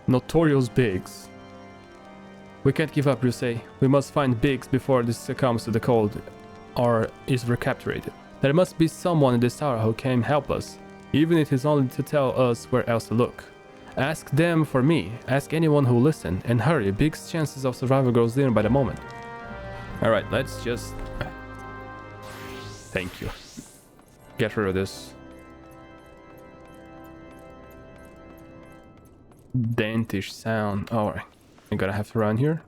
Notorious Biggs. We can't give up, you say. We must find Biggs before this succumbs to the cold or is recaptured. There must be someone in this tower who can help us, even if it's only to tell us where else to look. Ask them for me. Ask anyone who will listen. And hurry, Biggs' chances of survival grows thinner by the moment. Alright, let's just... Thank you. Get rid of this. Dentish sound. Alright. I'm gonna have to run here.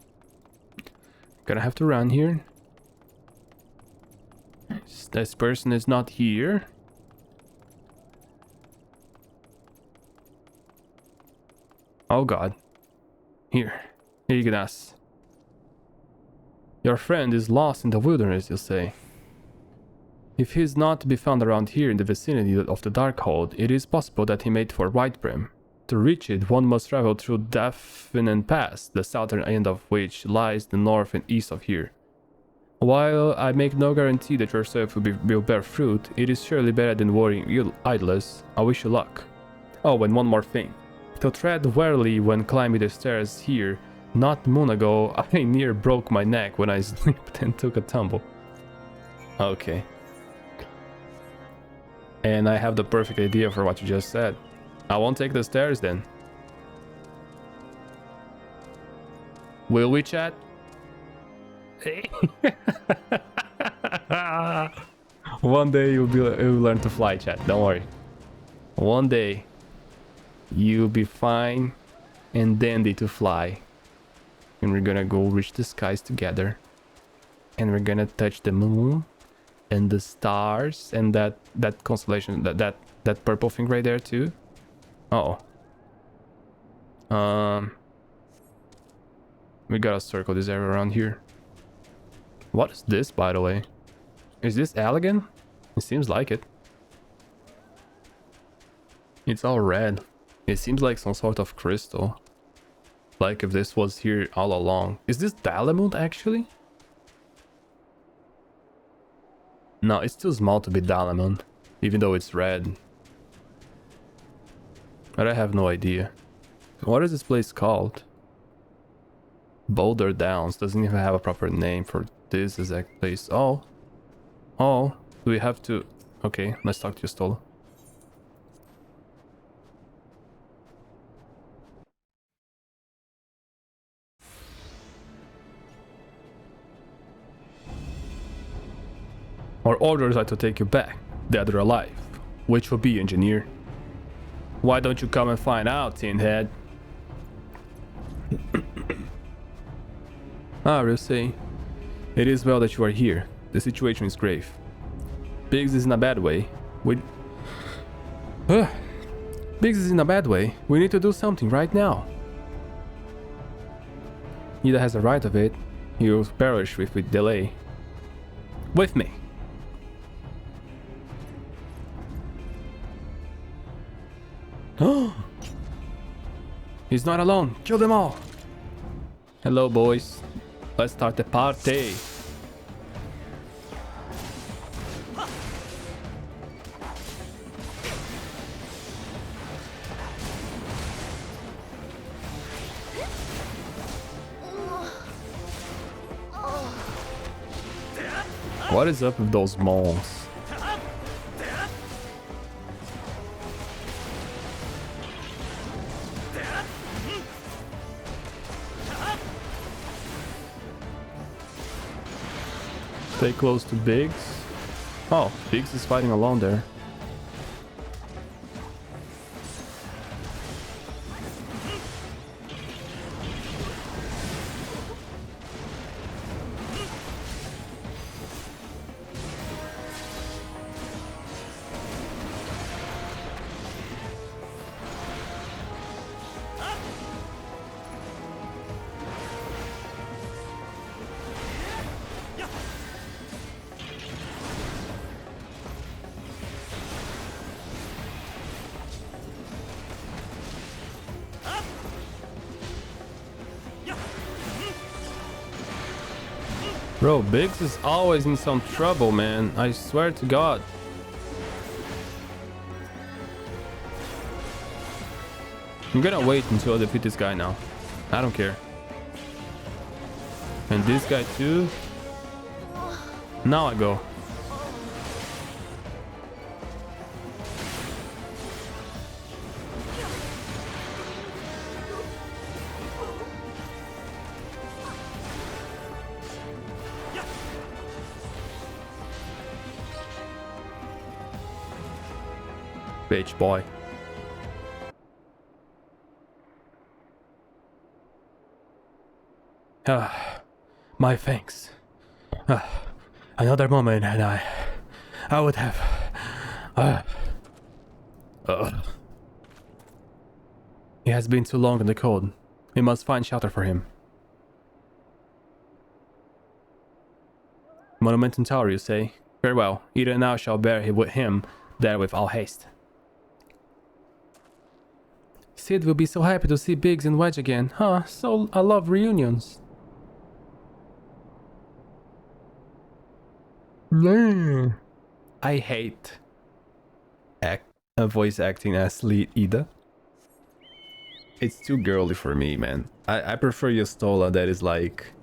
This person is not here. Oh god. Here. Ignace. Your friend is lost in the wilderness, you say. If he is not to be found around here in the vicinity of the Darkhold, it is possible that he made for Whitebrim. To reach it, one must travel through Daphne Pass, the southern end of which lies the north and east of here. While I make no guarantee that your search will bear fruit, it is surely better than worrying idless. I wish you luck. Oh, and one more thing. To tread warily when climbing the stairs here. Not a moon ago, I near broke my neck when I slipped and took a tumble. Okay. And I have the perfect idea for what you just said. I won't take the stairs then. Will we, chat? One day you'll learn to fly, chat. Don't worry. One day you'll be fine and dandy to fly. And we're gonna go reach the skies together. And we're gonna touch the moon and the stars and that constellation, that purple thing right there too. Uh oh. We gotta circle this area around here. What is this, by the way? Is this elegant? It seems like it. It's all red. It seems like some sort of crystal. Like if this was here all along. Is this Dalamud actually? No, it's too small to be Dalamud, even though it's red. But I have no idea. What is this place called? Boulder Downs. Doesn't even have a proper name for this exact place. Oh. Oh. Do we have to... Okay, let's talk to you, Stola. Our orders are to take you back, dead or alive. Which will be, engineer? Why don't you come and find out, tin head? Ah, we'll say. It is well that you are here. The situation is grave. Biggs is in a bad way. Biggs is in a bad way. We need to do something right now. Neither has a right of it. He will perish with delay. With me. He's not alone. Kill them all. Hello, boys. Let's start the party. What is up with those moles? Stay close to Biggs. Oh, Biggs is fighting alone there. Bro, Biggs is always in some trouble, man. I swear to God. I'm gonna wait until I defeat this guy now. I don't care. And this guy too. Now I go. Bitch boy. My thanks. Another moment and I would have... He has been too long in the cold. We must find shelter for him. Monument in tower, you say? Very well. Eden now shall bear him there with all haste. Sid will be so happy to see Biggs and Wedge again. Huh, so I love reunions. I hate voice acting as lead Ida. It's too girly for me, man. I prefer Yastola that is like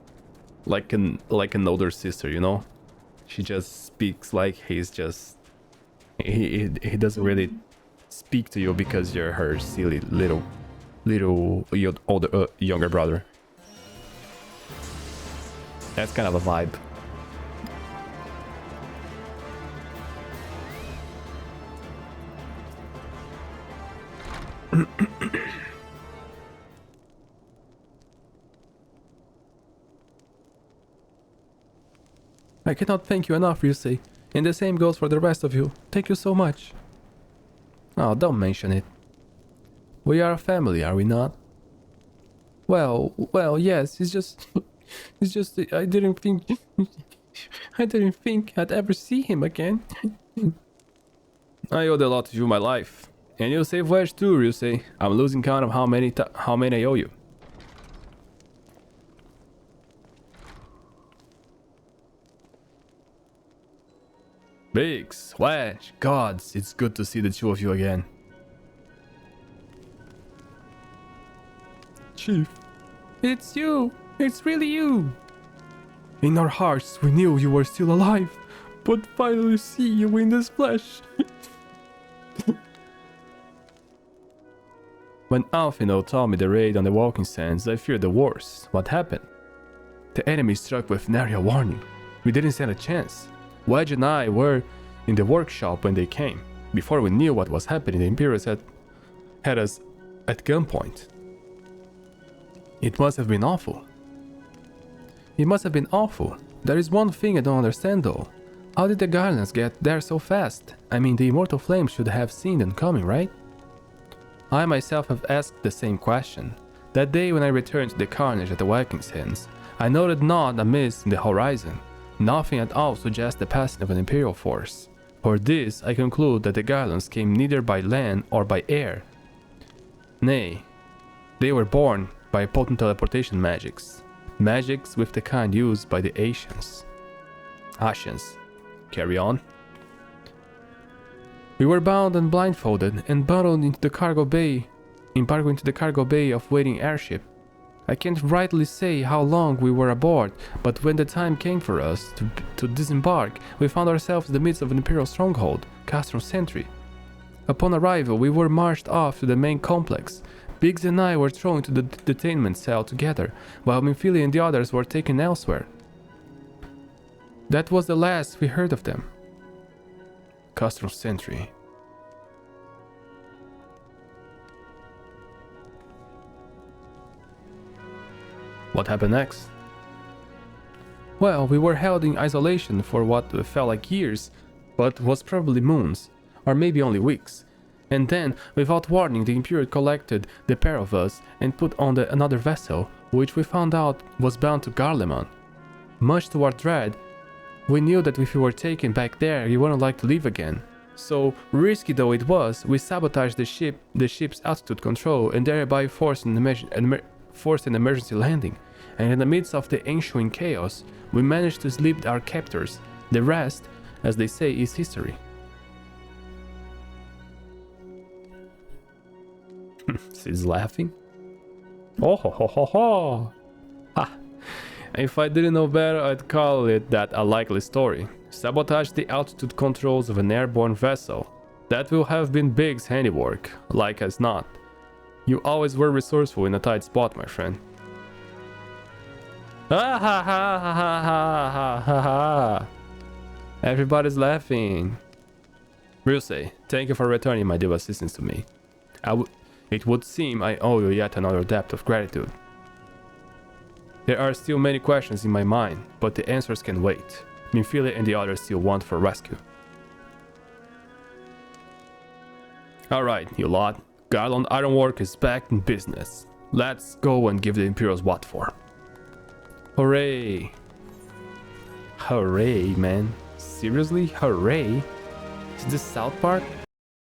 an older sister, you know? She just speaks like he's just... He doesn't really speak to you because you're her silly little older younger brother. That's kind of a vibe. I cannot thank you enough, Ryusei. And the same goes for the rest of you. Thank you so much. Oh, don't mention it. We are a family, are we not? Well, yes, it's just I didn't think I'd ever see him again. I owed a lot to you my life. And you save Wedge too, Ryusei. I'm losing count of how many I owe you. Biggs, Wedge, gods, it's good to see the two of you again. Chief, it's you. It's really you. In our hearts, we knew you were still alive, but finally see you in this flesh. When Alfino told me the raid on the walking sands, I feared the worst. What happened? The enemy struck with nary a warning. We didn't stand a chance. Wedge and I were in the workshop when they came. Before we knew what was happening, the Imperials had us at gunpoint. It must have been awful. It must have been awful. There is one thing I don't understand though. How did the Garlands get there so fast? I mean, the Immortal Flame should have seen them coming, right? I myself have asked the same question. That day when I returned to the carnage at the Vikings' hands, I noted not a mist in the horizon. Nothing at all suggests the passing of an Imperial force. For this, I conclude that the Garlands came neither by land or by air. Nay, they were born by potent teleportation magics. Magics with the kind used by the Asians. Carry on. We were bound and blindfolded and bundled into the cargo bay, of waiting airship. I can't rightly say how long we were aboard, but when the time came for us to disembark, we found ourselves in the midst of an Imperial stronghold, Castron Sentry. Upon arrival, we were marched off to the main complex. Biggs and I were thrown into the detainment cell together, while Minfili and the others were taken elsewhere. That was the last we heard of them. Castron Sentry. What happened next? Well, we were held in isolation for what felt like years, but was probably moons, or maybe only weeks. And then, without warning, the Imperial collected the pair of us and put on another vessel, which we found out was bound to Garlemald. Much to our dread, we knew that if we were taken back there, he wouldn't like to leave again. So, risky though it was, we sabotaged the ship's altitude control and thereby forced an emergency landing. And in the midst of the ensuing chaos, we managed to slip our captors. The rest, as they say, is history. She's laughing. Oh ho ho ho ho! Ha! If I didn't know better, I'd call it that a likely story. Sabotage the altitude controls of an airborne vessel. That will have been Big's handiwork, like as not. You always were resourceful in a tight spot, my friend. Ah ha ha ha ha ha ha ha! Everybody's laughing. Ryusei, thank you for returning my deal of assistance to me. It would seem I owe you yet another debt of gratitude. There are still many questions in my mind, but the answers can wait. Minfile and the others still want for rescue. Alright, you lot. Garland Ironwork is back in business. Let's go and give the Imperials what for. Hooray! Hooray, man. Seriously? Hooray? Is this South Park?